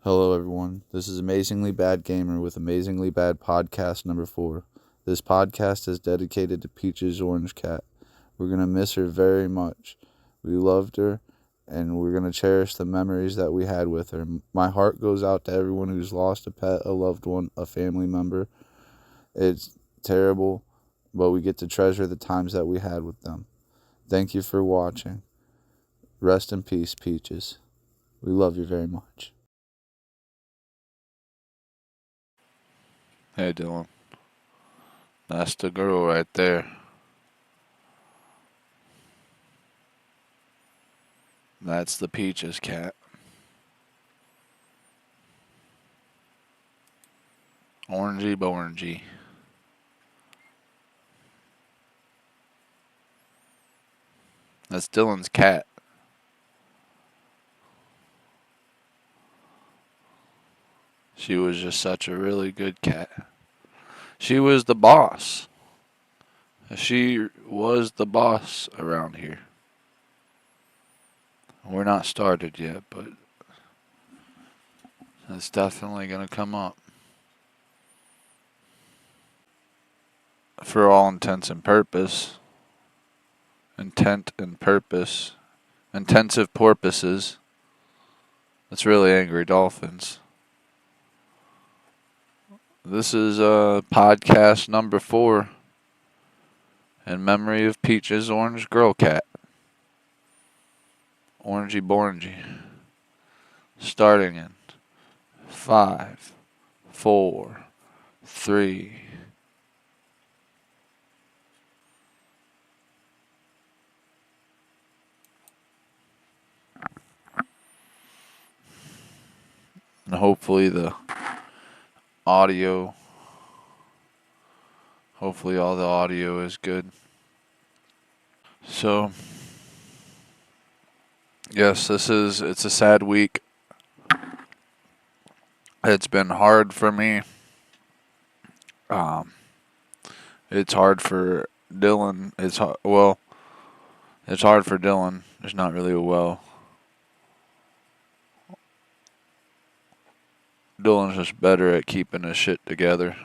Hello everyone, this is Amazingly Bad Gamer with Amazingly Bad Podcast number 4. This podcast is dedicated to Peach's orange cat. We're going to miss her very much. We loved her, and we're going to cherish the memories that we had with her. My heart goes out to everyone who's lost a pet, a loved one, a family member. It's terrible, but we get to treasure the times that we had with them. Thank you for watching. Rest in peace, Peaches. We love you very much. Hey Dylan, that's the girl right there. That's the Peaches cat. Orangey borangey. That's Dylan's cat. She was just such a really good cat. She was the boss. She was the boss around here. We're not started yet, but it's definitely going to come up. For all intents and purpose, intensive porpoises. That's really angry dolphins. This is podcast number 4 in memory of Peach's orange girl cat. Orangey borangey. Starting in 5, 4, 3. And hopefully all the audio is good. So, yes, it's a sad week. It's been hard for me. It's hard for Dylan. It's hard for Dylan. There's not really a well. Dylan's just better at keeping his shit together.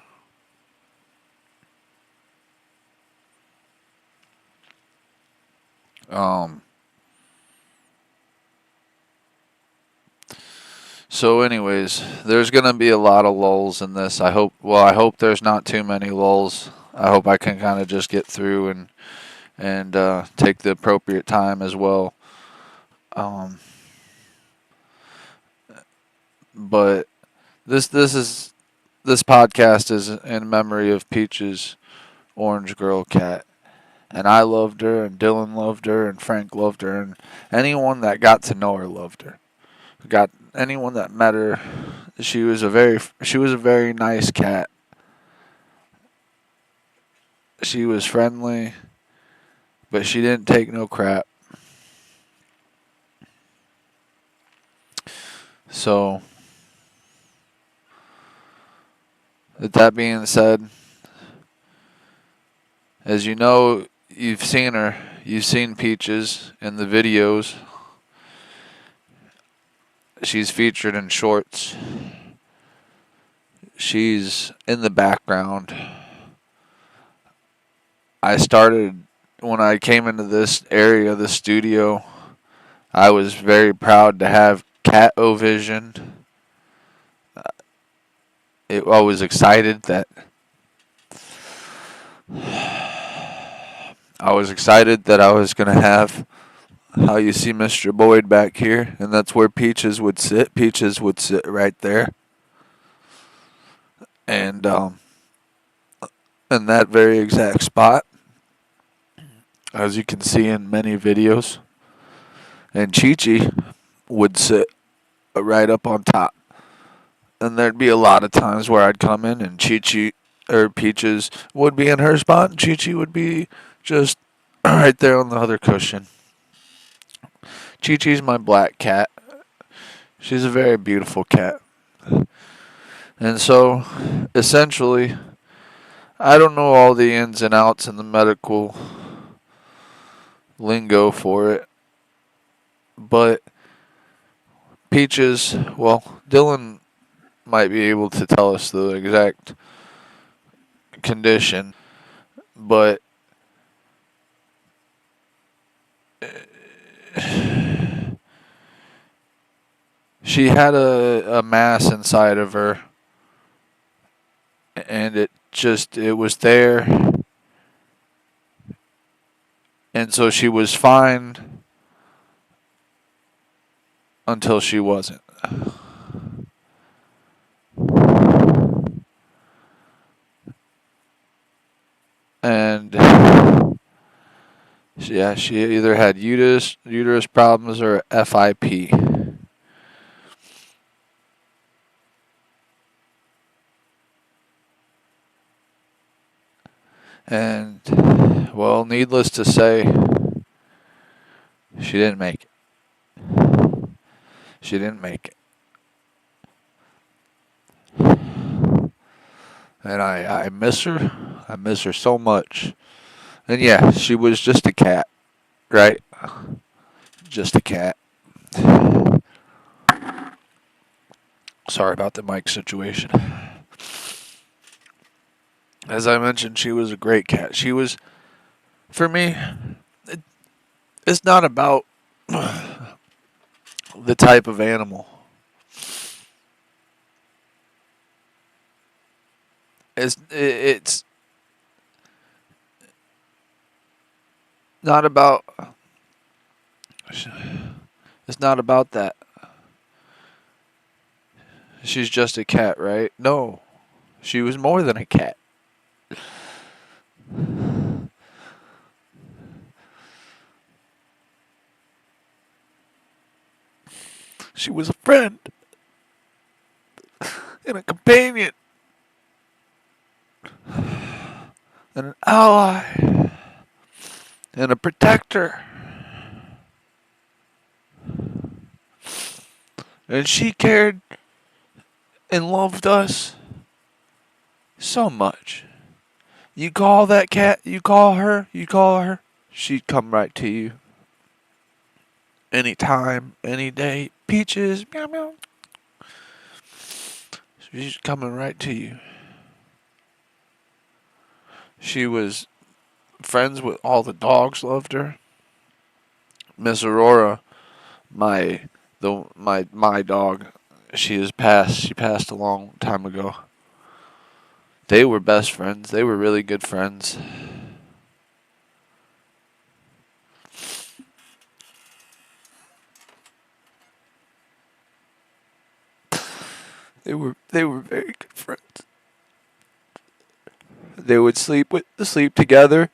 So anyways, there's going to be a lot of lulls in this. I hope there's not too many lulls. I hope I can kind of just get through and take the appropriate time as well. But this podcast is in memory of Peach's orange girl cat. And I loved her, and Dylan loved her, and Frank loved her, and anyone that got to know her loved her. Anyone that met her, she was a very nice cat. She was friendly, but she didn't take no crap. So, with that being said, as you know, you've seen Peaches in the videos. She's featured in shorts. She's in the background. When I came into this area, the studio, I was very proud to have Cat O-Vision. I was excited that I was going to have how you see Mr. Boyd back here, and that's where Peaches would sit. Peaches would sit right there. And in that very exact spot, as you can see in many videos. And Chi-Chi would sit right up on top. And there'd be a lot of times where I'd come in and Peaches would be in her spot, and Chi-Chi would be just right there on the other cushion. Chi-Chi's my black cat. She's a very beautiful cat. And so, essentially, I don't know all the ins and outs and the medical lingo for it, but Peaches, well, Dylan might be able to tell us the exact condition, but she had a mass inside of her, and it was there, and so she was fine until she wasn't. And she either had uterus problems or FIP. And, well, needless to say, she didn't make it. She didn't make it. And I miss her. I miss her so much. And yeah, she was just a cat, right? Just a cat. Sorry about the mic situation. As I mentioned, she was a great cat. She was, for me, it's not about the type of animal. It's not about it's not about that. She's just a cat, right? No. She was more than a cat. She was a friend and a companion and an ally and a protector. And she cared and loved us so much. You call that cat, you call her, she'd come right to you. Anytime, any day. Peaches, meow meow. She's coming right to you. She was friends with all the dogs, loved her. Miss Aurora, my dog, she passed a long time ago. They were best friends. They were really good friends. They were very good friends. They would sleep together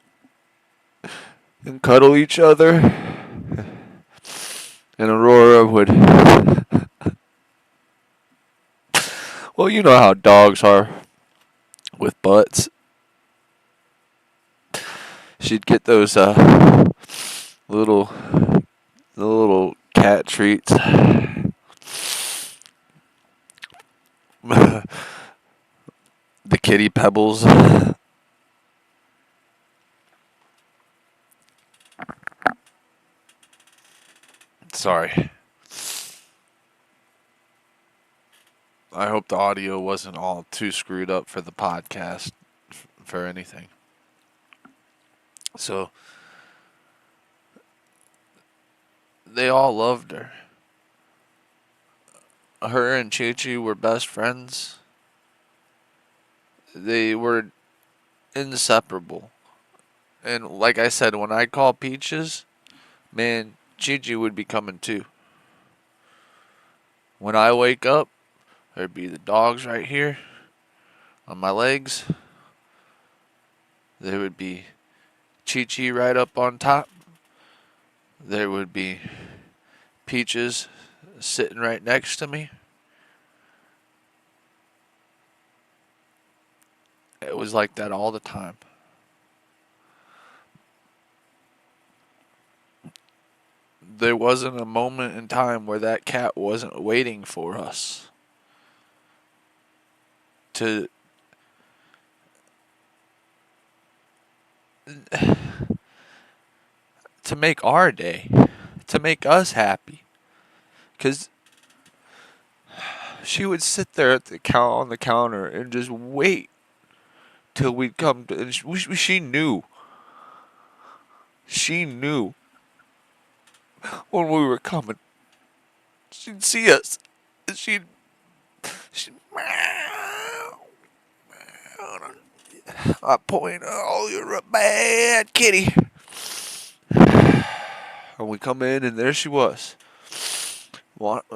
and cuddle each other. And Aurora would well, you know how dogs are with butts. She'd get those little cat treats. The kitty pebbles. Sorry. I hope the audio wasn't all too screwed up for the podcast for anything. So they all loved her. Her and Chi-Chi were best friends. They were inseparable. And like I said, when I call Peaches, man, Chi-Chi would be coming too. When I wake up, there'd be the dogs right here on my legs. There would be Chi-Chi right up on top. There would be Peaches sitting right next to me. It was like that all the time. There wasn't a moment in time where that cat wasn't waiting for us to make our day, to make us happy. Because she would sit there at the on the counter and just wait till we'd come to. And she knew. She knew when we were coming. She'd see us. And she'd I point, oh, you're a bad kitty. And we come in, and there she was.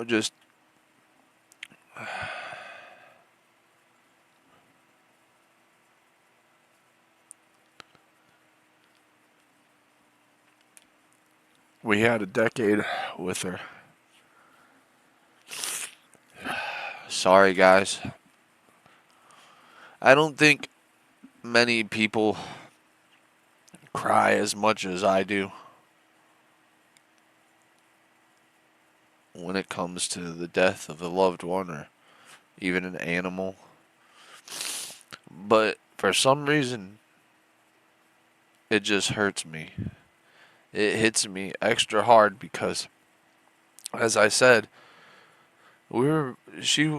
Just we had a decade with her. Sorry, guys. I don't think many people cry as much as I do when it comes to the death of a loved one or even an animal. But for some reason, it just hurts me. It hits me extra hard because, as I said, she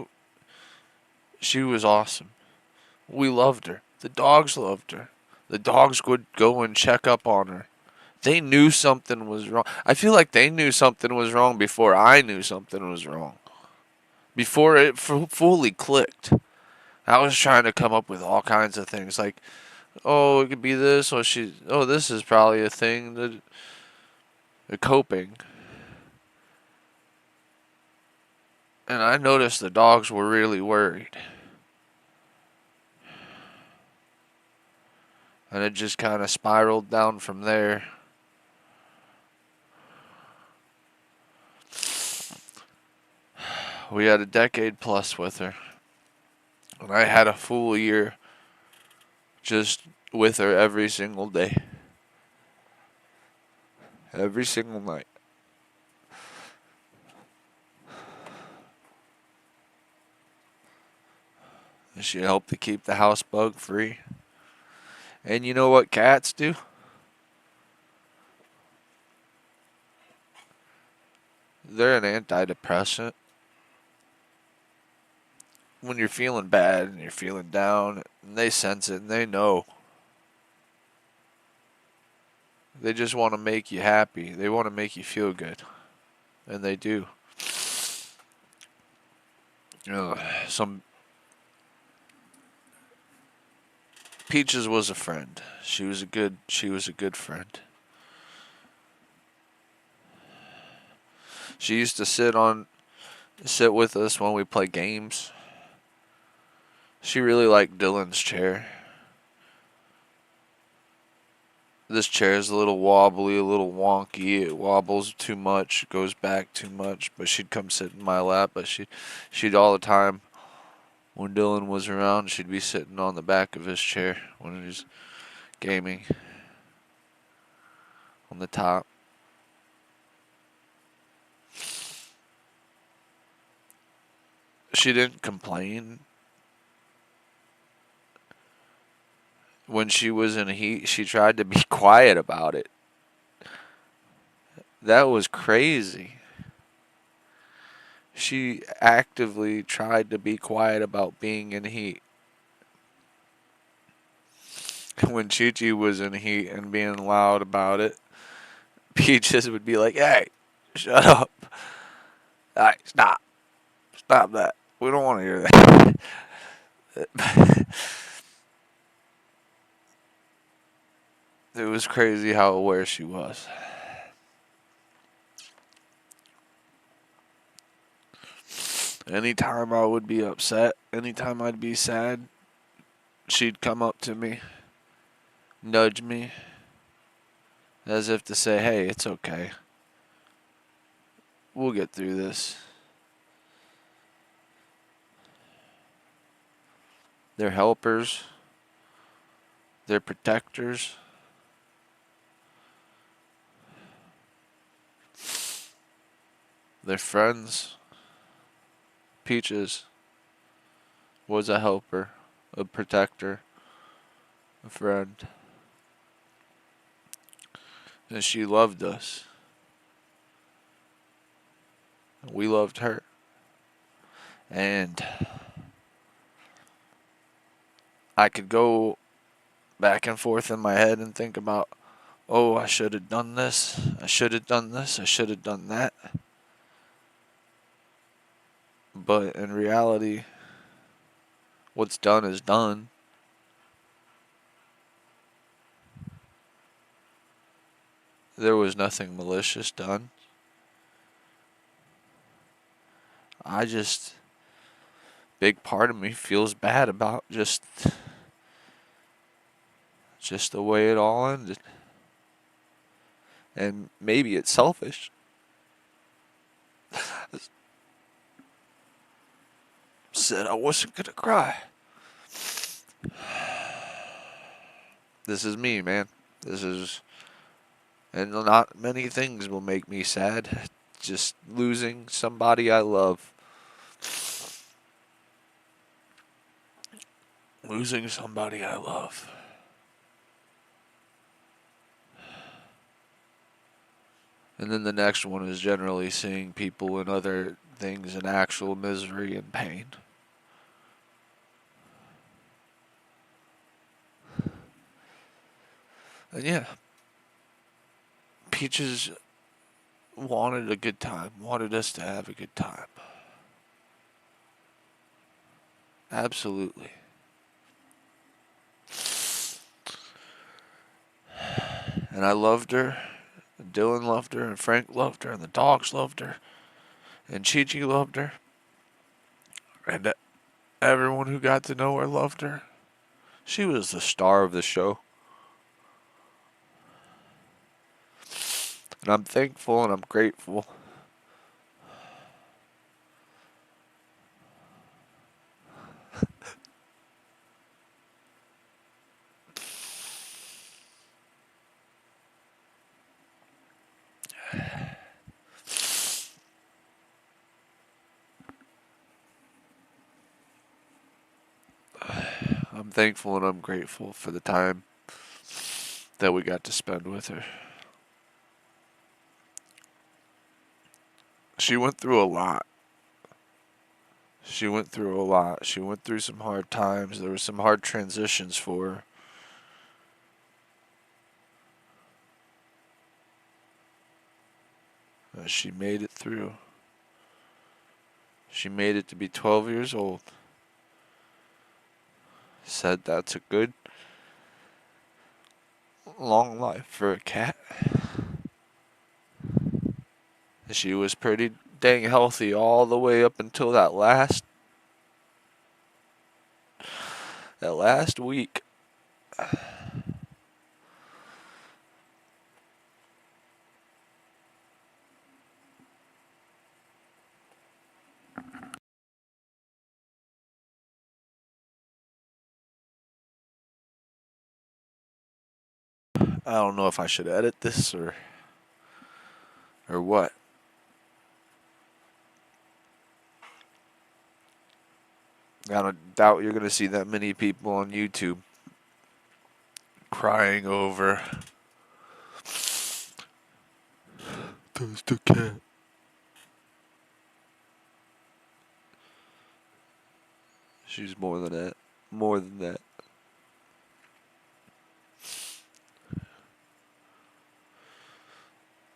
was awesome. We loved her. The dogs loved her. The dogs would go and check up on her. They knew something was wrong. I feel like they knew something was wrong before I knew something was wrong. Before it fully clicked. I was trying to come up with all kinds of things like, oh, it could be this, or this is probably a thing that coping. And I noticed the dogs were really worried. And it just kind of spiraled down from there. We had a decade plus with her. And I had a full year just with her every single day. Every single night. She helped to keep the house bug free. And you know what cats do? They're an antidepressant. When you're feeling bad and you're feeling down, and they sense it and they know. They just want to make you happy. They want to make you feel good. And they do. Peaches was a friend. She was a good friend. She used to sit with us when we play games. She really liked Dylan's chair. This chair is a little wobbly, a little wonky. It wobbles too much, goes back too much. But she'd come sit in my lap. But she'd all the time, when Dylan was around, she'd be sitting on the back of his chair when he was gaming. On the top. She didn't complain. When she was in heat, she tried to be quiet about it. That was crazy. She actively tried to be quiet about being in heat. When Chi-Chi was in heat and being loud about it, Peaches would be like, hey, shut up. Hey, stop. Stop that. We don't want to hear that. It was crazy how aware she was. Anytime I would be upset, anytime I'd be sad, she'd come up to me, nudge me, as if to say, hey, it's okay. We'll get through this. They're helpers. They're protectors. They're friends. Peaches was a helper, a protector, a friend. And she loved us. We loved her. And I could go back and forth in my head and think about, oh, I should have done this, I should have done this, I should have done that. But in reality, what's done is done. There was nothing malicious done. Big part of me feels bad about just the way it all ended. And maybe it's selfish. Said I wasn't gonna cry. This is me, man. And not many things will make me sad. Just losing somebody I love. Losing somebody I love. And then the next one is generally seeing people and other things in actual misery and pain. And yeah, Peaches wanted a good time, wanted us to have a good time. Absolutely. And I loved her, and Dylan loved her, and Frank loved her, and the dogs loved her, and Chi-Chi loved her, and everyone who got to know her loved her. She was the star of the show. And I'm thankful and I'm grateful. I'm thankful and I'm grateful for the time that we got to spend with her. She went through a lot. She went through a lot. She went through some hard times. There were some hard transitions for her. She made it through. She made it to be 12 years old. Said that's a good long life for a cat. She was pretty dang healthy all the way up until that last week. I don't know if I should edit this or what. I don't doubt you're going to see that many people on YouTube crying over there's the cat. She's more than that. More than that.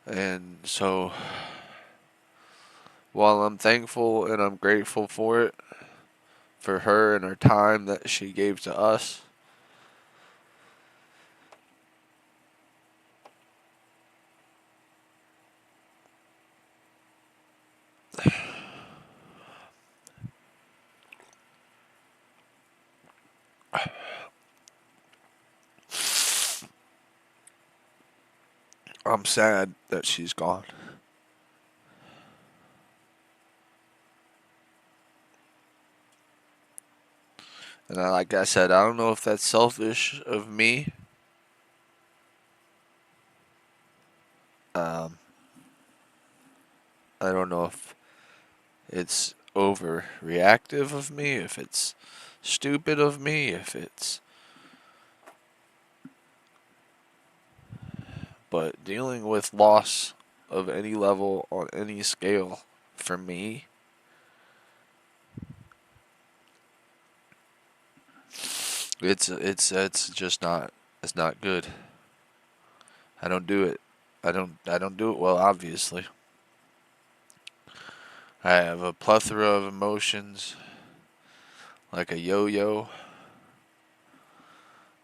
And so, while I'm thankful and I'm grateful for it, for her and her time that she gave to us, I'm sad that she's gone. And like I said, I don't know if that's selfish of me. I don't know if it's overreactive of me, if it's stupid of me, but dealing with loss of any level on any scale for me It's just not, it's not good. I don't do it. I don't do it well, obviously. I have a plethora of emotions, like a yo-yo,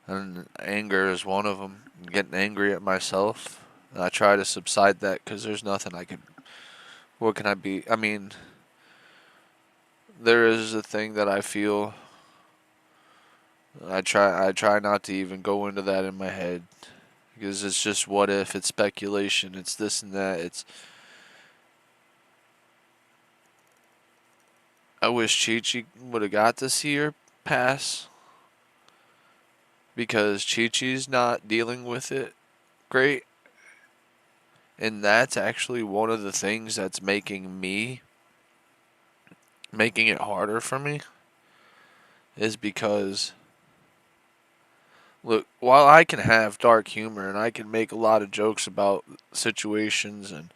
and anger is one of them. I'm getting angry at myself, and I try to subside that because there's nothing I can. What can I be? I mean, there is a thing that I feel. I try not to even go into that in my head because it's just what if, it's speculation, it's this and that. It's I wish Chi Chi would have got to see her pass because Chi Chi's not dealing with it great, and that's actually one of the things that's making it harder for me is because look, while I can have dark humor and I can make a lot of jokes about situations, and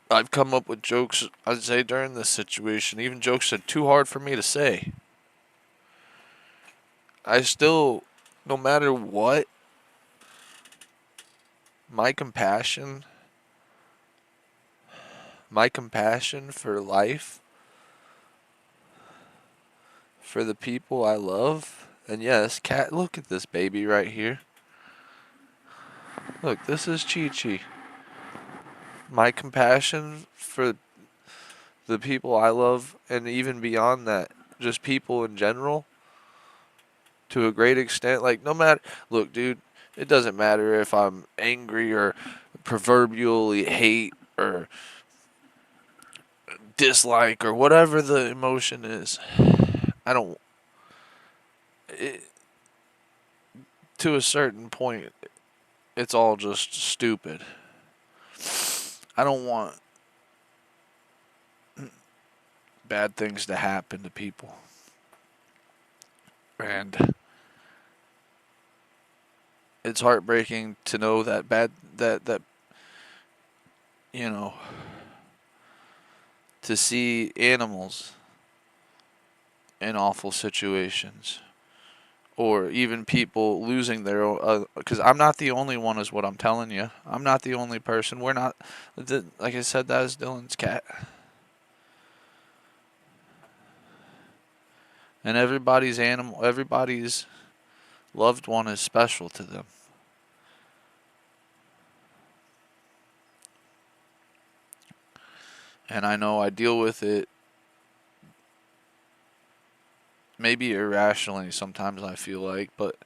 I've come up with jokes, I'd say, during this situation, even jokes that are too hard for me to say. I still, no matter what, my compassion, my compassion for life, for the people I love, and yes, cat, look at this baby right here. Look, this is Chi Chi. My compassion for the people I love, and even beyond that, just people in general, to a great extent. Like, no matter, look, dude, it doesn't matter if I'm angry or proverbially hate or dislike or whatever the emotion is. I don't, it, to a certain point, it's all just stupid. I don't want bad things to happen to people. And it's heartbreaking to know that that you know, to see animals in awful situations, or even people losing their own. Because I'm not the only one, is what I'm telling you. I'm not the only person. We're not. Like I said, that is Dylan's cat, and everybody's loved one is special to them. And I know I deal with it maybe irrationally sometimes, I feel like, but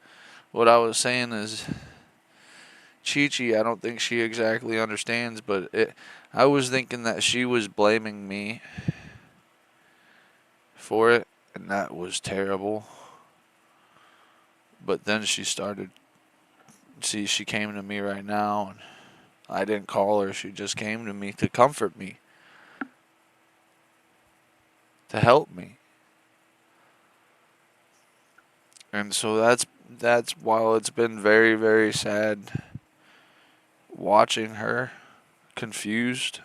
what I was saying is Chi Chi, I don't think she exactly understands, but I was thinking that she was blaming me for it, and that was terrible. But then she started, see, she came to me right now, and I didn't call her, she just came to me to comfort me, to help me. And so that's while it's been very, very sad watching her confused,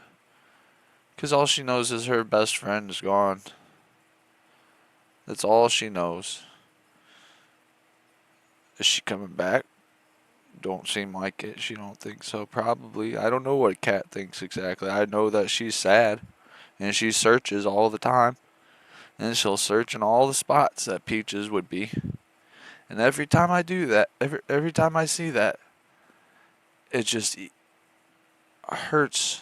because all she knows is her best friend is gone. That's all she knows. Is she coming back? Don't seem like it. She don't think so. Probably. I don't know what Cat thinks exactly. I know that she's sad, and she searches all the time, and she'll search in all the spots that Peaches would be. And every time I do that, every time I see that, it just hurts.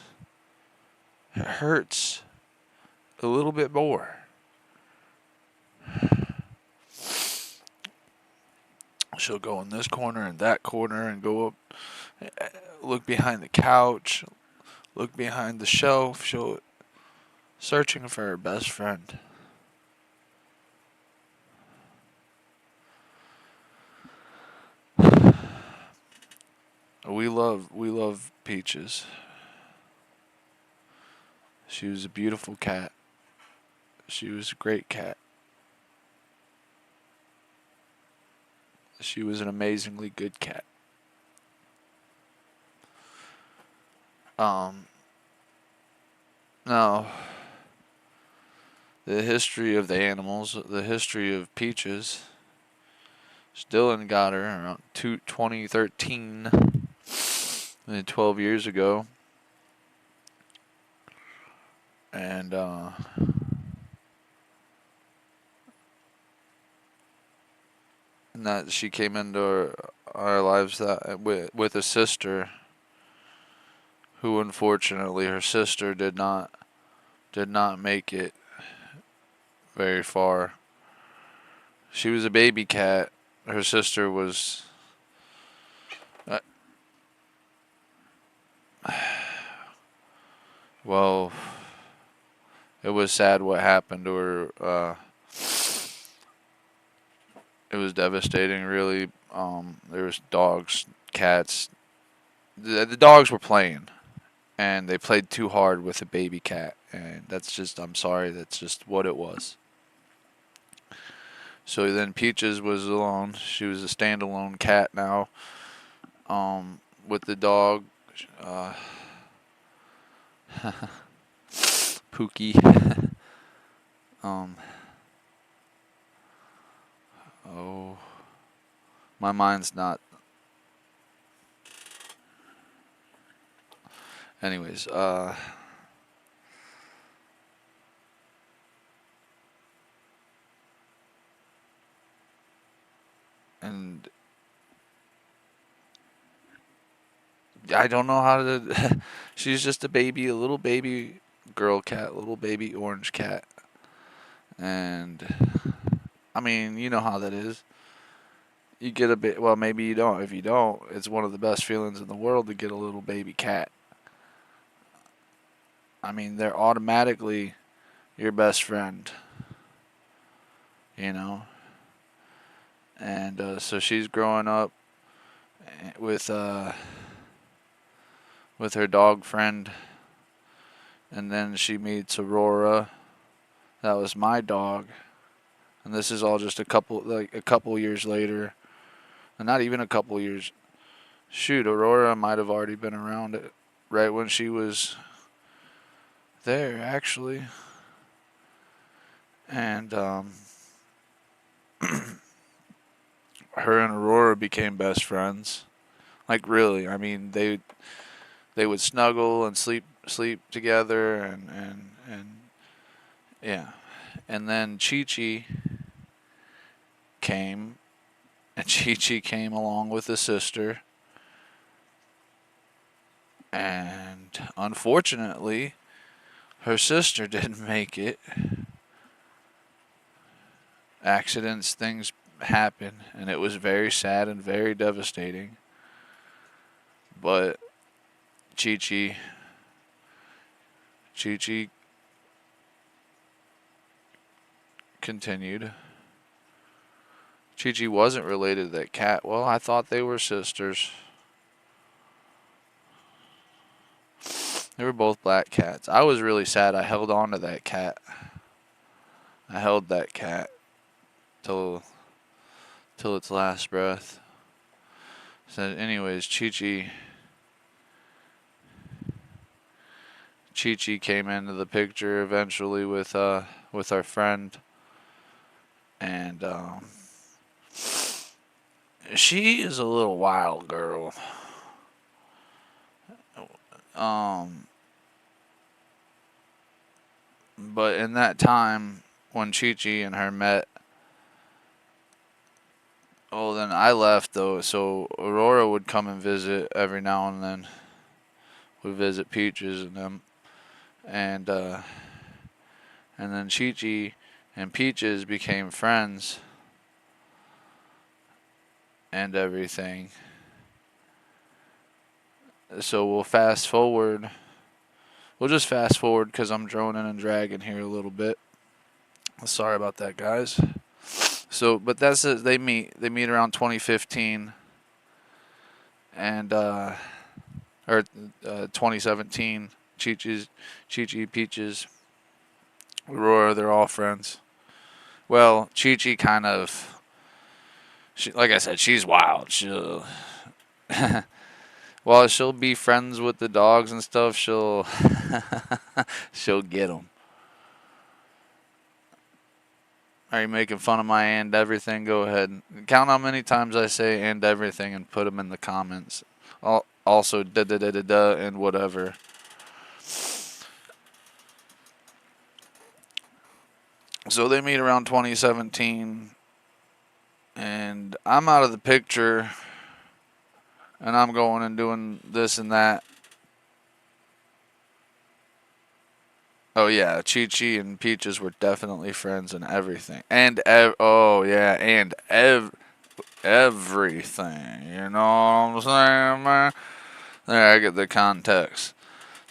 It hurts a little bit more. She'll go in this corner and that corner and go up, look behind the couch, look behind the shelf. She'll searching for her best friend. We love Peaches. She was a beautiful cat. She was a great cat. She was an amazingly good cat. Um Now, the history of the animals, the history of Peaches Dylan got her around 2013, 12 years ago. And that she came into our lives that with a sister who, unfortunately, her sister did not make it very far. She was a baby cat. Her sister was well, it was sad what happened to her. It was devastating, really. There was dogs, cats. The dogs were playing, and they played too hard with a baby cat, and I'm sorry, that's just what it was. So then Peaches was alone. She was a standalone cat now, with the dog, uh, Pookie. Oh, my mind's not. Anyways, and I don't know how to. She's just a baby, a little baby girl cat, little baby orange cat. And I mean, you know how that is. You get a bit, well, maybe you don't. If you don't, it's one of the best feelings in the world to get a little baby cat. I mean, they're automatically your best friend, you know? And so she's growing up with her dog friend, and then she meets Aurora. That was my dog, and this is all just a couple years later, and not even a couple years. Shoot, Aurora might have already been around it right when she was there, actually. And her and Aurora became best friends. Like, really, I mean, they would snuggle and sleep together, and yeah. And then Chi-Chi came, and Chi-Chi came along with the sister. And unfortunately, her sister didn't make it. Accidents, things happen, and it was very sad and very devastating. But Chi-Chi continued. Chi-Chi wasn't related to that cat. Well, I thought they were sisters. They were both black cats. I was really sad. I held on to that cat. I held that cat till its last breath. So, anyways, Chi-Chi came into the picture eventually with our friend, and she is a little wild girl. But in that time when Chi-Chi and her met, oh, then I left though, so Aurora would come and visit every now and then. We'd visit Peaches and them, and then Chi-Chi and Peaches became friends and everything. So we'll fast forward. We'll just fast forward because I'm droning and dragging here a little bit. Sorry about that, guys. So, but that's it. They meet around 2015, and or 2017. Chi-Chi, Peaches, Aurora, they're all friends. Well, Chi-Chi kind of, like I said, she's wild. She'll, while she'll be friends with the dogs and stuff, she'll get them. Are you making fun of my and everything? Go ahead. Count how many times I say and everything and put them in the comments. Also, da da da da da and whatever. So they meet around 2017, and I'm out of the picture, and I'm going and doing this and that. Oh yeah, Chi-Chi and Peaches were definitely friends and everything. And oh yeah, and everything. You know what I'm saying, man? There, I get the context.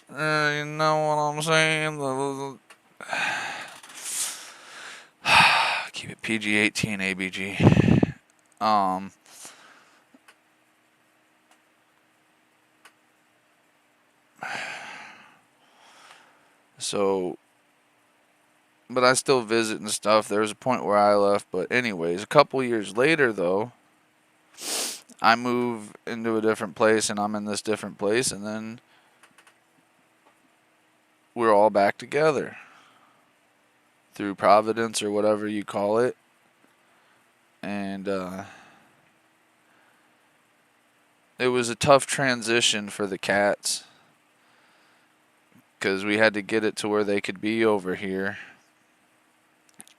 You know what I'm saying? Keep it PG-18, ABG. So, but I still visit and stuff. There was a point where I left, but anyways, a couple years later though, I move into a different place and I'm in this different place, and then we're all back together through Providence or whatever you call it. And it was a tough transition for the cats because we had to get it to where they could be over here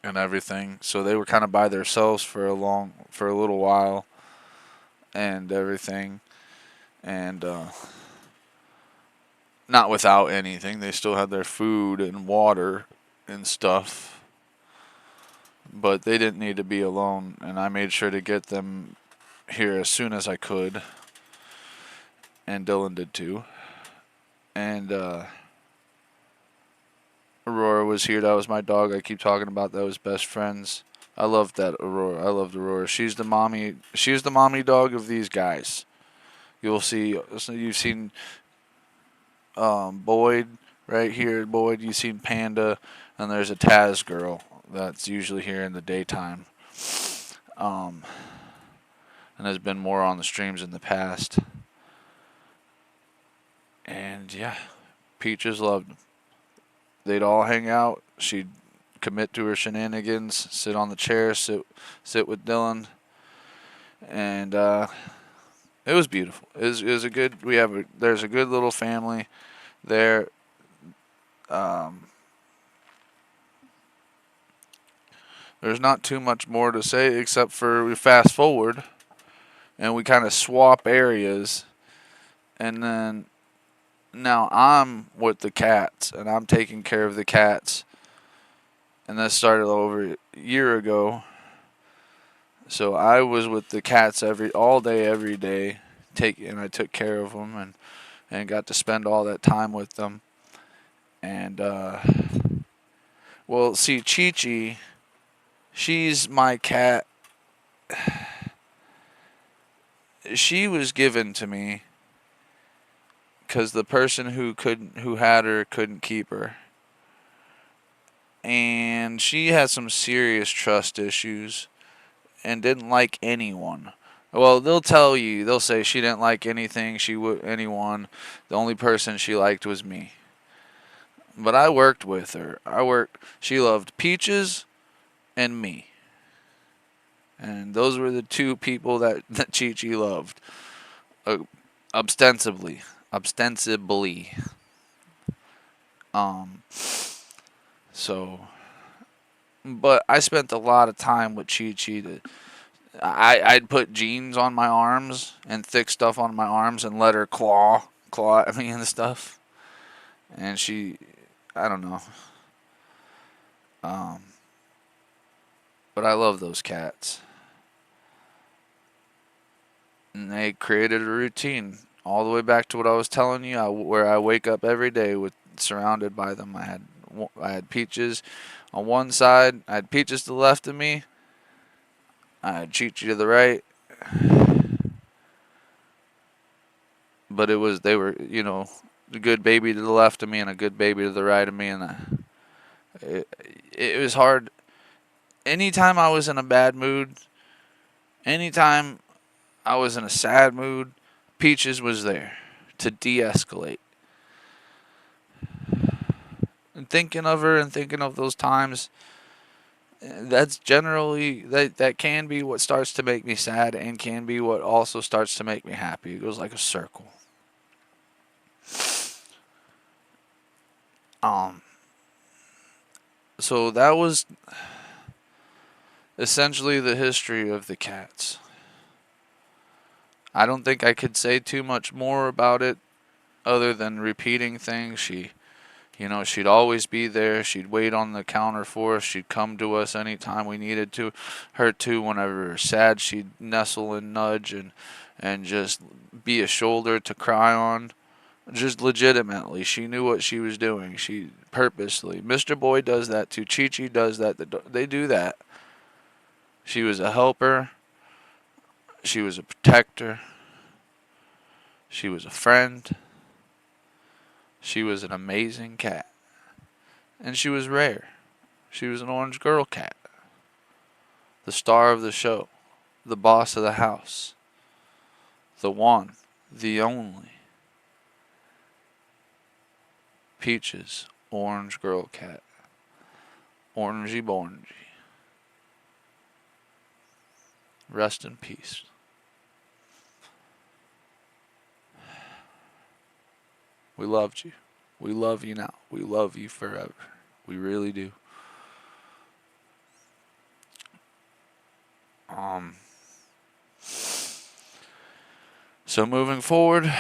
and everything. So they were kind of by themselves for a little while and everything. And not without anything. They still had their food and water and stuff. But they didn't need to be alone, and I made sure to get them here as soon as I could. And Dylan did too. And Aurora was here. That was my dog I keep talking about. That was best friends. I loved that Aurora. I loved Aurora. She's the mommy dog of these guys. You'll see. So you've seen Boyd right here. Boyd. You've seen Panda, and there's a Taz girl that's usually here in the daytime. And has been more on the streams in the past. And yeah, Peaches loved them. They'd all hang out. She'd commit to her shenanigans, sit on the chair, sit with Dylan, and it was beautiful. It was a good. There's a good little family there. There's not too much more to say except for we fast forward, and we kind of swap areas, and then now I'm with the cats, and I'm taking care of the cats. And that started over a year ago. So I was with the cats all day, every day, and I took care of them and got to spend all that time with them. And well, see, Chi-Chi, she's my cat. She was given to me because the person who had her couldn't keep her. And she had some serious trust issues and didn't like anyone. Well, they'll say she didn't like anyone. The only person she liked was me. But I worked with her. She loved Peaches and me. And those were the two people that Chi-Chi loved. Ostensibly. So, but I spent a lot of time with Chi-Chi. I'd put jeans on my arms and thick stuff on my arms and let her claw at me and stuff. And I don't know. But I love those cats. And they created a routine all the way back to what I was telling you, where I wake up every day surrounded by them. I had Peaches on one side. I had Peaches to the left of me. I had Chi-Chi to the right. But they were, a good baby to the left of me and a good baby to the right of me. And it was hard. Anytime I was in a bad mood, anytime I was in a sad mood, Peaches was there to de-escalate. And thinking of her and thinking of those times, that's generally that can be what starts to make me sad and can be what also starts to make me happy. It goes like a circle. Um so that was essentially the history of the cats. I don't think I could say too much more about it other than repeating things. She'd always be there. She'd wait on the counter for us. She'd come to us anytime we needed to. Her too, whenever we were sad, she'd nestle and nudge and just be a shoulder to cry on. Just legitimately, she knew what she was doing. She purposely. Mr. Boy does that too. Chi Chi does that. They do that. She was a helper. She was a protector. She was a friend. She was an amazing cat. And she was rare. She was an orange girl cat. The star of the show. The boss of the house. The one. The only. Peaches. Orange girl cat. Orangey borangey. Rest in peace. We loved you. We love you now. We love you forever. We really do. So moving forward,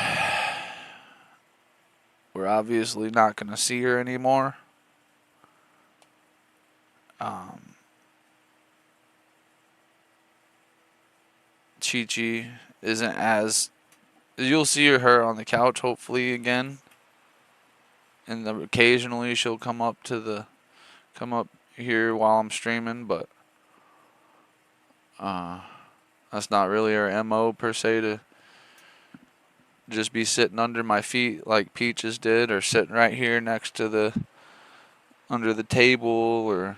we're obviously not going to see her anymore. Chi Chi isn't as... You'll see her on the couch hopefully again. And occasionally she'll come up here while I'm streaming, but that's not really her MO per se, to just be sitting under my feet like Peaches did, or sitting right here next to under the table,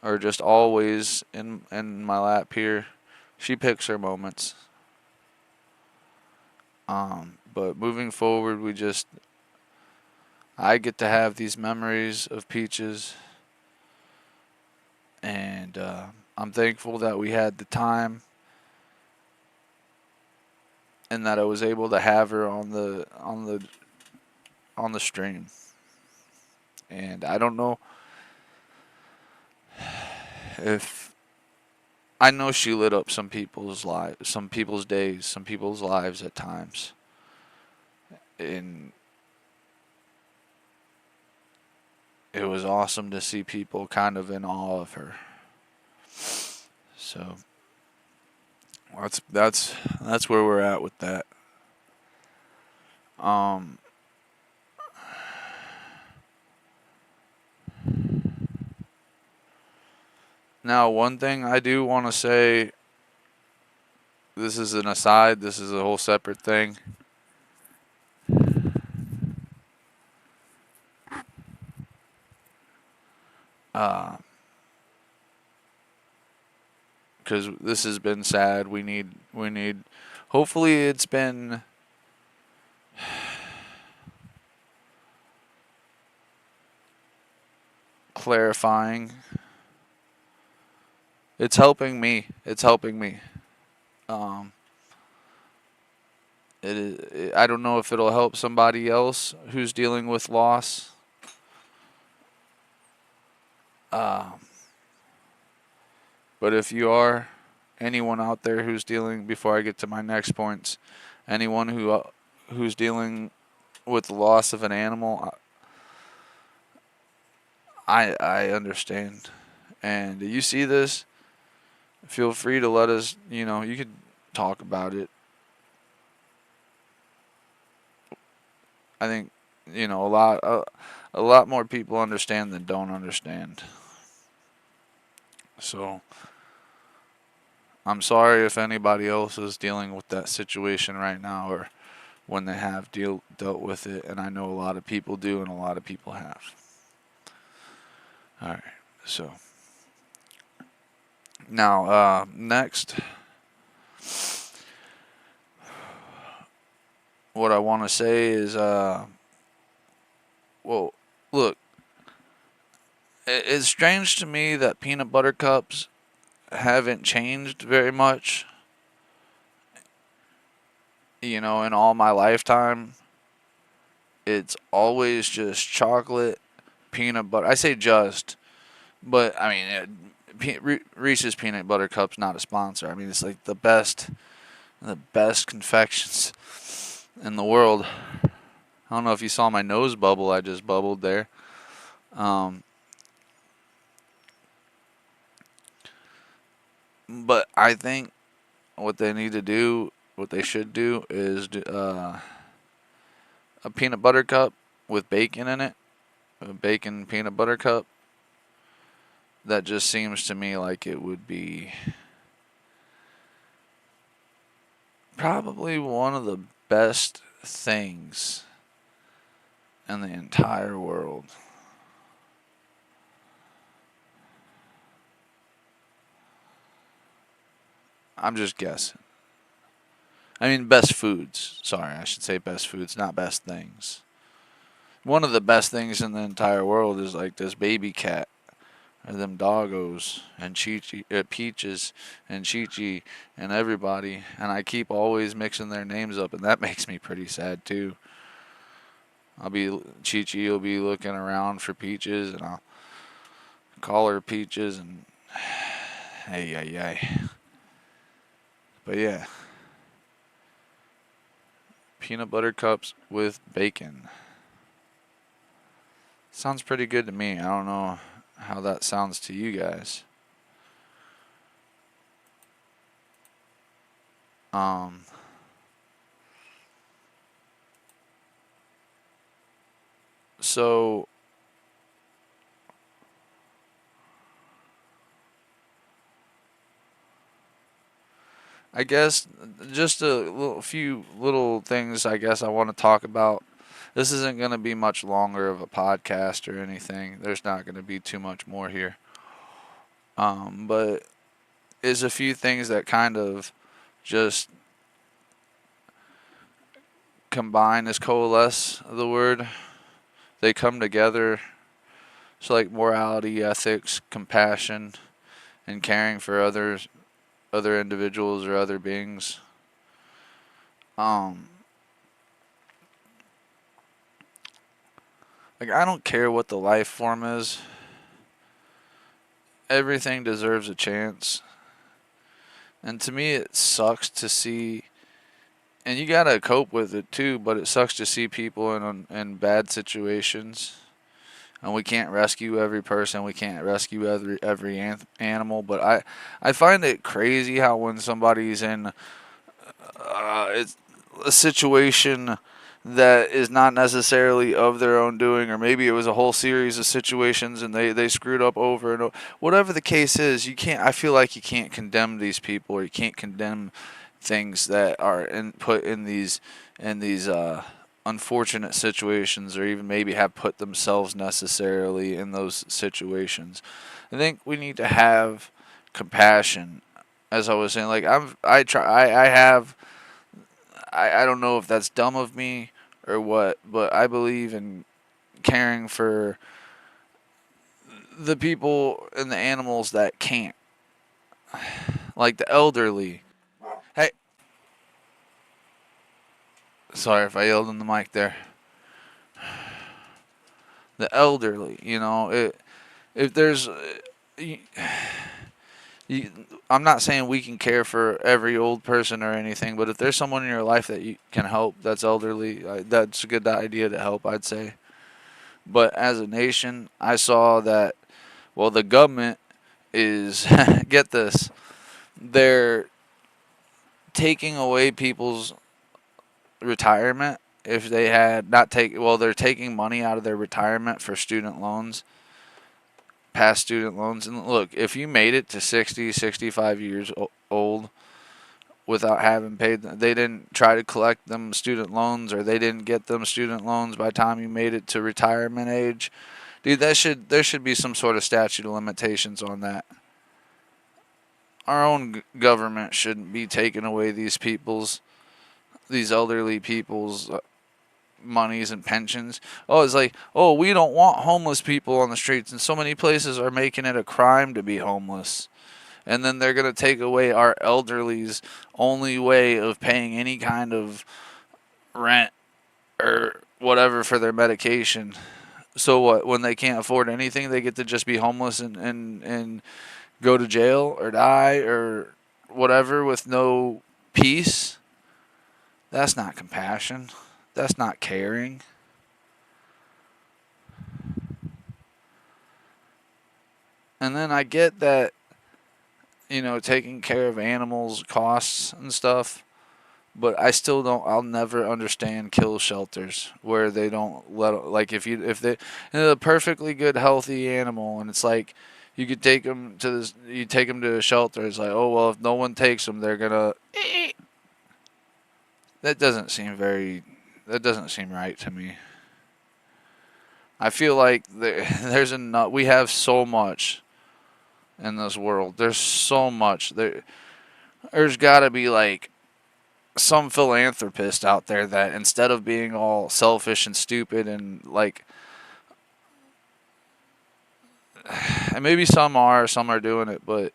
or just always in my lap here. She picks her moments. But moving forward, I get to have these memories of Peaches, and I'm thankful that we had the time and that I was able to have her on the stream. And I don't know if... I know she lit up some people's lives, some people's days, some people's lives at times. And it was awesome to see people kind of in awe of her. So that's where we're at with that. Now, one thing I do want to say, this is an aside, this is a whole separate thing. Because this has been sad. We need. Hopefully, it's been clarifying. It's helping me. I don't know if it'll help somebody else who's dealing with loss. But if you are, anyone out there who's dealing, before I get to my next points, anyone who's dealing with the loss of an animal, I understand. And you see this, feel free to let us, you could talk about it. I think, a lot more people understand than don't understand. So I'm sorry if anybody else is dealing with that situation right now, or when they have dealt with it. And I know a lot of people do, and a lot of people have. All right. So now, next, what I want to say is, well, look, It's strange to me that peanut butter cups haven't changed very much, in all my lifetime. It's always just chocolate, peanut butter. I say just, but I mean, Reese's peanut butter cups not a sponsor. I mean, it's like the best confections in the world. I don't know if you saw my nose bubble. I just bubbled there. Um, but I think what they need to do, what they should do, is a peanut butter cup with bacon in it, a bacon peanut butter cup. That just seems to me like it would be probably one of the best things in the entire world. I'm just guessing. I mean, best foods. Sorry, I should say best foods, not best things. One of the best things in the entire world is like this baby cat, or them doggos, and Peaches, and Chi-Chi, and everybody. And I keep always mixing their names up, and that makes me pretty sad too. Chi-Chi will be looking around for Peaches, and I'll call her Peaches, and hey, hey, hey. But yeah, peanut butter cups with bacon. Sounds pretty good to me. I don't know how that sounds to you guys. Um, so I guess just few little things I guess I want to talk about. This isn't going to be much longer of a podcast or anything. There's not going to be too much more here. But is a few things that kind of just combine is coalesce the word. They come together. It's like morality, ethics, compassion, and caring for others, other individuals or other beings. Um, like I don't care what the life form is. Everything deserves a chance. And to me, it sucks to see, and you gotta cope with it too. But it sucks to see people in bad situations, and we can't rescue every person. We can't rescue every animal. But I find it crazy how when somebody's in it's a situation that is not necessarily of their own doing, or maybe it was a whole series of situations and they screwed up over and over. Whatever the case is, you can't. I feel like you can't condemn these people, or you can't condemn things that are put in these unfortunate situations, or even maybe have put themselves necessarily in those situations. I think we need to have compassion, as I was saying. Like I have. I don't know if that's dumb of me or what, but I believe in caring for the people and the animals that can't, like the elderly. Hey, sorry if I yelled in the mic there. The elderly, if there's, you, I'm not saying we can care for every old person or anything, but if there's someone in your life that you can help that's elderly, that's a good idea to help, I'd say. But as a nation, I saw that, well, the government is, get this, they're taking away people's retirement if they had not take, well, they're taking money out of their retirement for student loans, past student loans. And look, if you made it to 60, 65 years old without having paid them, they didn't try to collect them student loans, or they didn't get them student loans by the time you made it to retirement age. Dude, there should be some sort of statute of limitations on that. Our own government shouldn't be taking away these elderly people's monies and pensions. Oh, it's like, oh, we don't want homeless people on the streets, and so many places are making it a crime to be homeless. And then they're going to take away our elderly's only way of paying any kind of rent or whatever for their medication. So what? When they can't afford anything, they get to just be homeless and go to jail or die or whatever with no peace. That's not compassion. That's not caring. And then I get that, taking care of animals costs and stuff, but I still don't. I'll never understand kill shelters where they don't let, like, if they, a perfectly good healthy animal, and it's like you could take them to this, you take them to a shelter. It's like, oh well, if no one takes them, they're gonna. That doesn't seem very. That doesn't seem right to me. I feel like there's enough. We have so much in this world. There's so much. There's got to be like some philanthropist out there that instead of being all selfish and stupid and like, and maybe some are doing it, but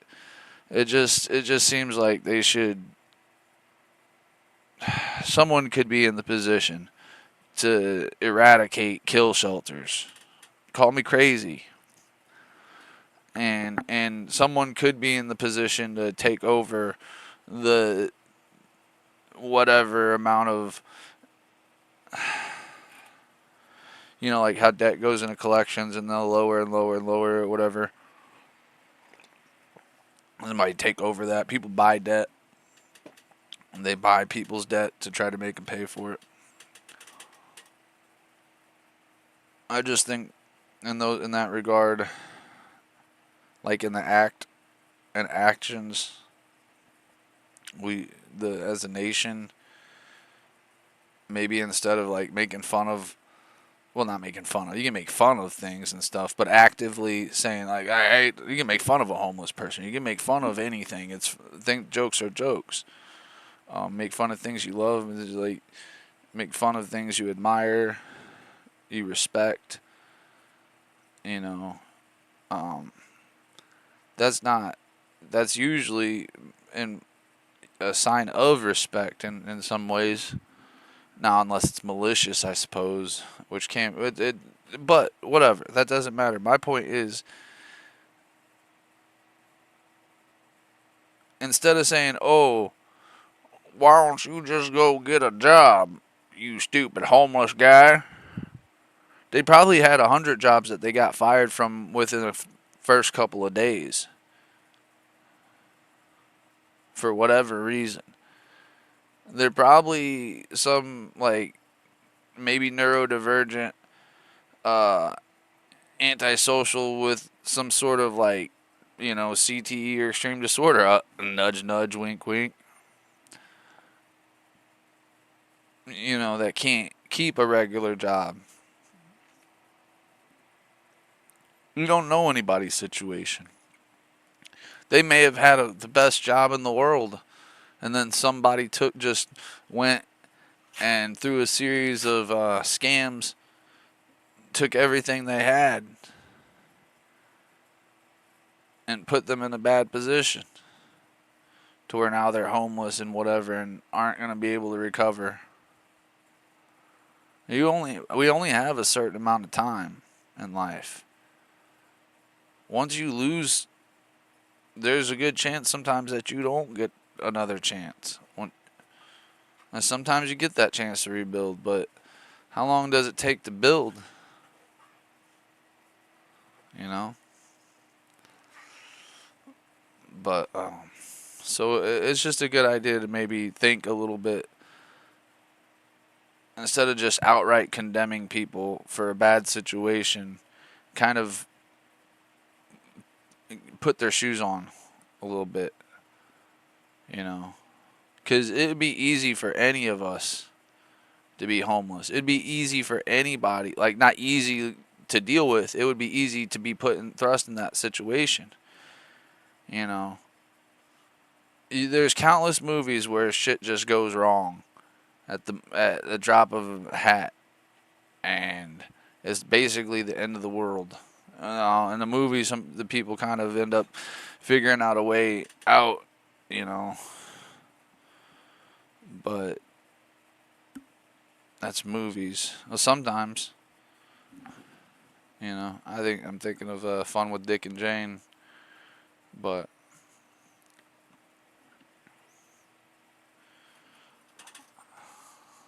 it just seems like they should. Someone could be in the position to eradicate kill shelters. Call me crazy. And someone could be in the position to take over the whatever amount of, like how debt goes into collections and they'll lower and lower and lower or whatever. Somebody take over that. People buy debt. And they buy people's debt to try to make them pay for it. I just think in that regard, like in the act and actions, as a nation, maybe instead of like making fun of, well, not making fun of, you can make fun of things and stuff, but actively saying like, hey, you can make fun of a homeless person, you can make fun of anything. Jokes are jokes. Make fun of things you love, like make fun of things you admire, you respect. That's usually a sign of respect in some ways. Now, unless it's malicious, I suppose, which can't. But whatever, that doesn't matter. My point is, instead of saying, "Oh, why don't you just go get a job, you stupid homeless guy?" They probably had 100 jobs that they got fired from within the first couple of days. For whatever reason. They're probably some, like, maybe neurodivergent, antisocial with some sort of, like, CTE or extreme disorder. Nudge, nudge, wink, wink. That can't keep a regular job. You don't know anybody's situation. They may have had the best job in the world, and then somebody went and through a series of scams, took everything they had and put them in a bad position to where now they're homeless and whatever and aren't going to be able to recover. We only have a certain amount of time in life. Once you lose, there's a good chance sometimes that you don't get another chance. And sometimes you get that chance to rebuild, but how long does it take to build? But so it's just a good idea to maybe think a little bit instead of just outright condemning people for a bad situation. Kind of put their shoes on a little bit, because it'd be easy for any of us to be homeless. It'd be easy for anybody, like not easy to deal with. It would be easy to be thrust in that situation. There's countless movies where shit just goes wrong at the drop of a hat. and it's basically the end of the world. In the movie, the people kind of end up figuring out a way out, you know. But that's movies. Well, sometimes, I'm thinking of Fun with Dick and Jane, but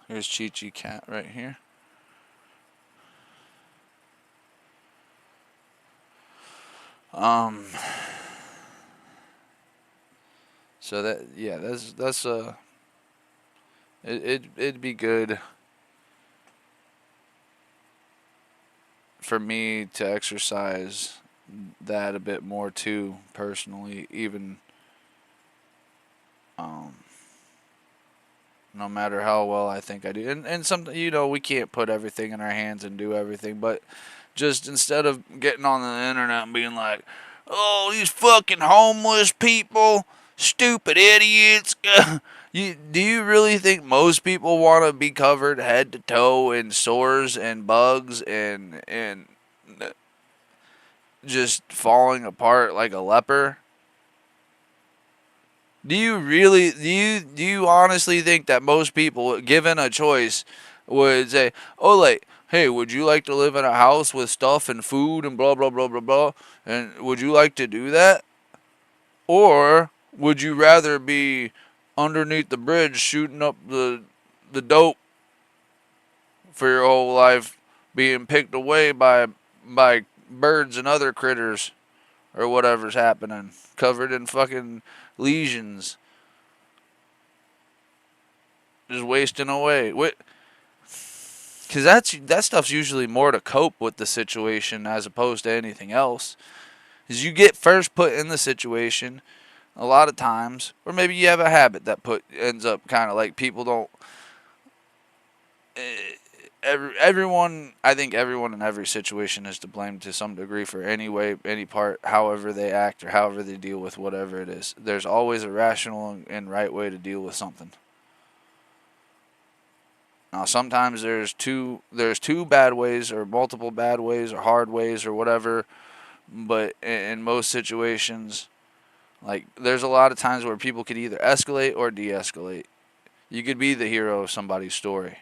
here's Chi Chi Cat right here. Um. So that's it'd be good for me to exercise that a bit more too, personally, even um no matter how well I think I do. And some, we can't put everything in our hands and do everything, but just instead of getting on the internet and being like, "Oh, these fucking homeless people, stupid idiots." Do you really think most people want to be covered head to toe in sores and bugs and just falling apart like a leper? Do you honestly think that most people, given a choice, would say, "Oh, like, hey, would you like to live in a house with stuff and food and blah blah blah blah blah? And would you like to do that? Or would you rather be underneath the bridge shooting up the dope for your whole life, being picked away by birds and other critters or whatever's happening, covered in fucking lesions, just wasting away?" Because that stuff's usually more to cope with the situation as opposed to anything else. Is you get first put in the situation a lot of times, or maybe you have a habit that ends up kind of like people don't. Everyone, I think everyone in every situation is to blame to some degree for any way, any part, however they act or however they deal with whatever it is. There's always a rational and right way to deal with something. Now, sometimes there's two bad ways or multiple bad ways or hard ways or whatever, but in most situations, like, there's a lot of times where people could either escalate or de-escalate. You could be the hero of somebody's story.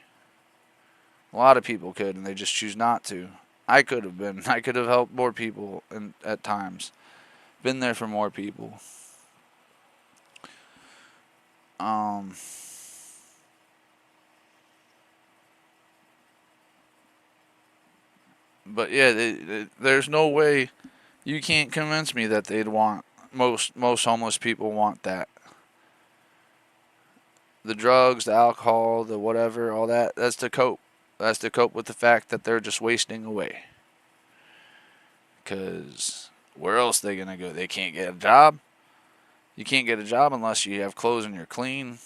A lot of people could, and they just choose not to. I could have been. I could have helped more people at times. Been there for more people. Um, but yeah, there's no way you can't convince me that they'd want most homeless people want that. The drugs, the alcohol, the whatever, all that. That's to cope. That's to cope with the fact that they're just wasting away. Because where else are they gonna go? They can't get a job. You can't get a job unless you have clothes and you're clean.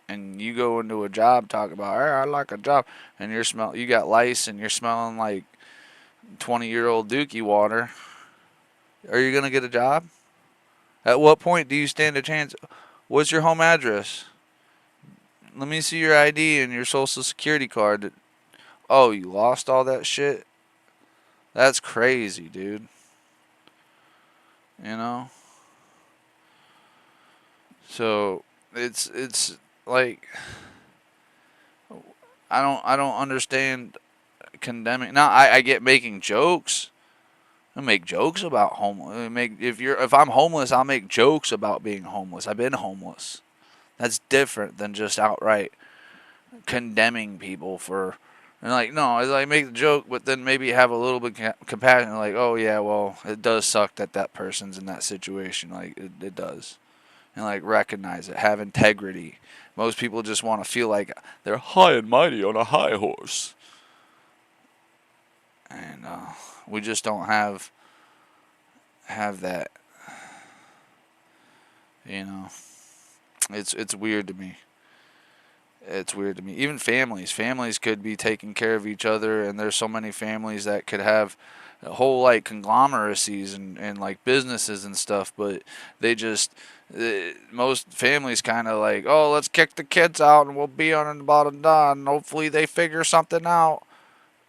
And you go into a job talking about, "Hey, I like a job," and you got lice and you're smelling like 20-year-old Dookie water. Are you gonna get a job? At what point do you stand a chance? What's your home address? Let me see your ID and your social security card. Oh, you lost all that shit? That's crazy, dude. You know? So it's like, I don't understand condemning. Now I get making jokes. I make jokes about homeless. If I'm homeless, I'll make jokes about being homeless. I've been homeless. That's different than just outright condemning people for. And like, no, it's like make the joke, but then maybe have a little bit compassion. Like, oh yeah, well, it does suck that that person's in that situation. Like, it does. And like recognize it, have integrity. Most people just want to feel like they're high and mighty on a high horse, and we just don't have that. You know, it's weird to me. It's weird to me. Even families could be taking care of each other, and there's so many families that could have whole like conglomeracies and like businesses and stuff, but they just most families kind of like, "Oh, let's kick the kids out and we'll be on about it done. Hopefully they figure something out."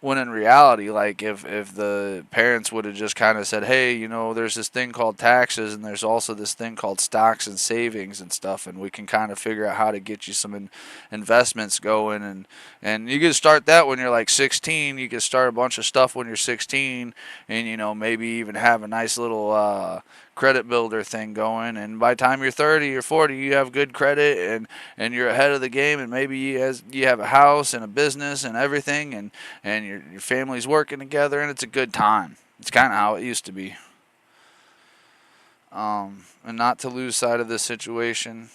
When in reality, like if the parents would have just kind of said, hey, there's this thing called taxes, and there's also this thing called stocks and savings and stuff, and we can kind of figure out how to get you some investments going, and you can start that when you're like 16. You can start a bunch of stuff when you're 16, and maybe even have a nice little credit builder thing going, and by the time you're 30 or 40, you have good credit, and you're ahead of the game, and maybe you have a house and a business and everything, and your family's working together, and it's a good time. It's kind of how it used to be. And not to lose sight of this situation,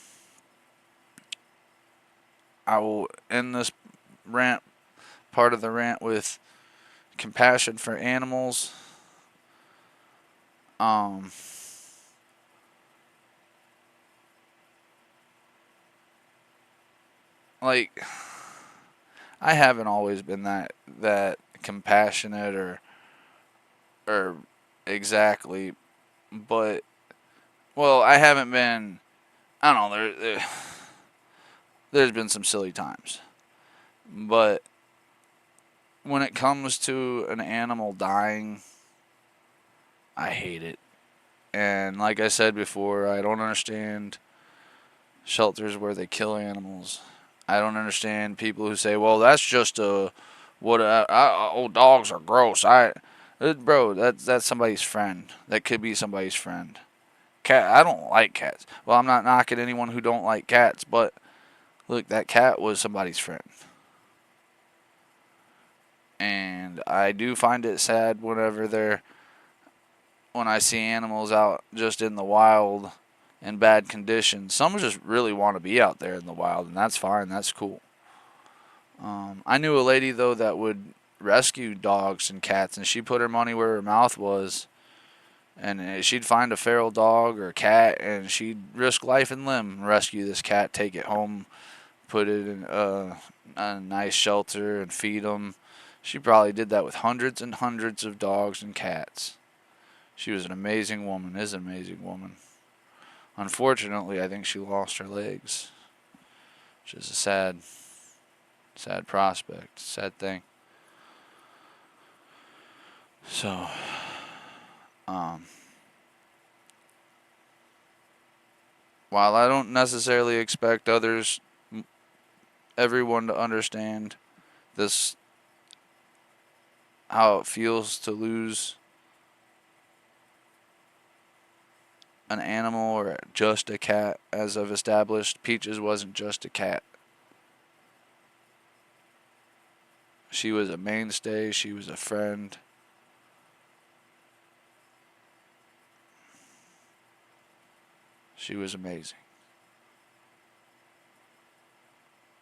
I will end this rant, part of the rant, with compassion for animals. Um, like, I haven't always been that compassionate or exactly, but well, I haven't been. I don't know. There's been some silly times, but when it comes to an animal dying, I hate it. And like I said before, I don't understand shelters where they kill animals. I don't understand people who say, "Well, that's just oh, dogs are gross." Bro, that's somebody's friend. That could be somebody's friend. Cat, I don't like cats. Well, I'm not knocking anyone who don't like cats, but look, that cat was somebody's friend. And I do find it sad when I see animals out just in the wild in bad conditions. Some just really want to be out there in the wild, and that's fine. That's cool. I knew a lady, though, that would rescue dogs and cats, and she put her money where her mouth was. And she'd find a feral dog or a cat, and she'd risk life and limb, rescue this cat, take it home, put it in a nice shelter, and feed them. She probably did that with hundreds and hundreds of dogs and cats. She was an amazing woman, is an amazing woman. Unfortunately, I think she lost her legs, which is a sad prospect, sad thing. So, while I don't necessarily expect everyone to understand this, how it feels to lose an animal or just a cat, as I've established, Peaches wasn't just a cat. She was a mainstay, she was a friend. She was amazing.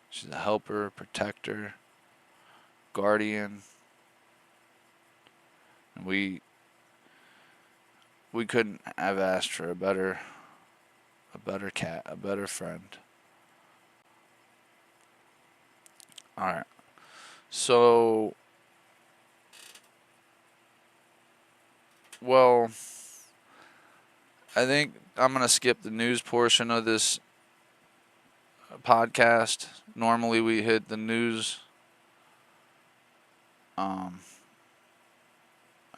She's a helper, protector, guardian. And we couldn't have asked for a better cat, a better friend. Alright. So, well, I think I'm going to skip the news portion of this podcast. Normally we hit the news,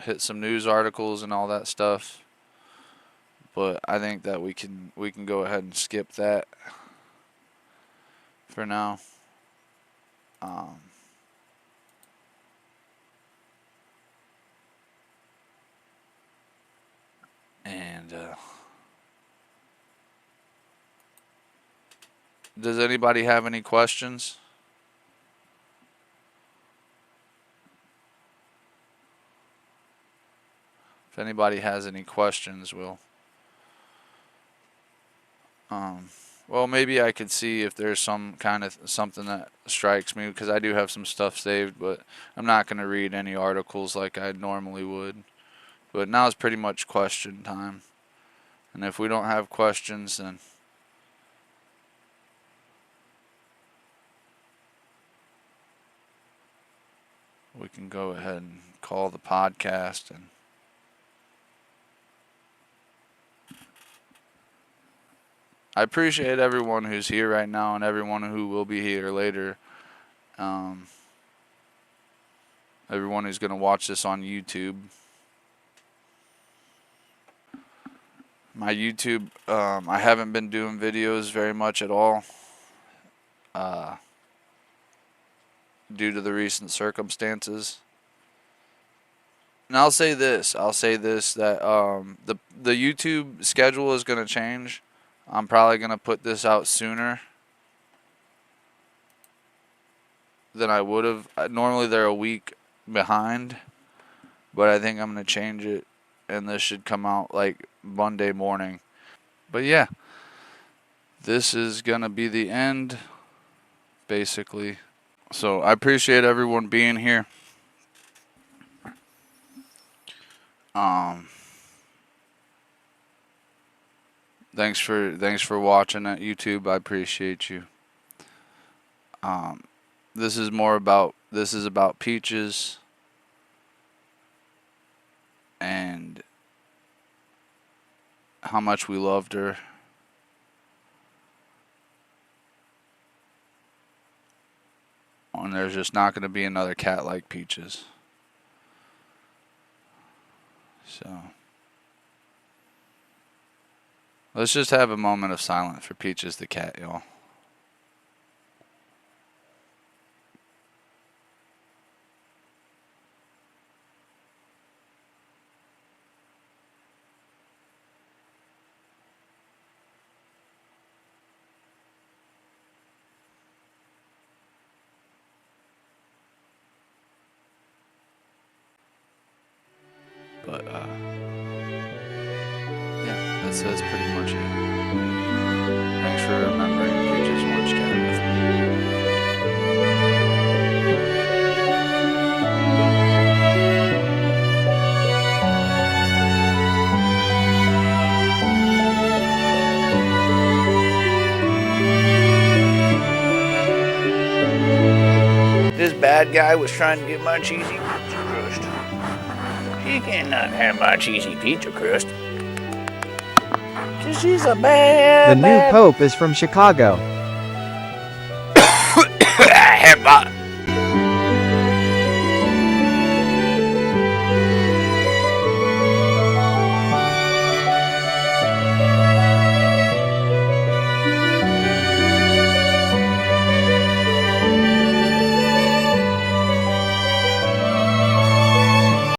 hit some news articles and all that stuff. But I think that we can go ahead and skip that for now. And does anybody have any questions? If anybody has any questions, well, maybe I could see if there's some kind of something that strikes me, because I do have some stuff saved, but I'm not going to read any articles like I normally would. But now it's pretty much question time. And if we don't have questions, then we can go ahead and call the podcast. And I appreciate everyone who's here right now and everyone who will be here later. everyone who's going to watch this on YouTube. My YouTube, I haven't been doing videos very much at all due to the recent circumstances. And I'll say this, that the YouTube schedule is going to change. I'm probably going to put this out sooner than I would have. Normally they're a week behind, but I think I'm going to change it, and this should come out like Monday morning. But yeah, this is going to be the end, basically. So I appreciate everyone being here. Thanks for watching at YouTube. I appreciate you. This is about Peaches and how much we loved her. And there's just not going to be another cat like Peaches. So let's just have a moment of silence for Peaches the cat, y'all. But yeah, that's pretty much it. Thanks for remembering Peaches Orange Cat with me. This bad guy was trying to get my cheesy pizza crust. She cannot have my cheesy pizza crust. She's a bad. The new pope is from Chicago.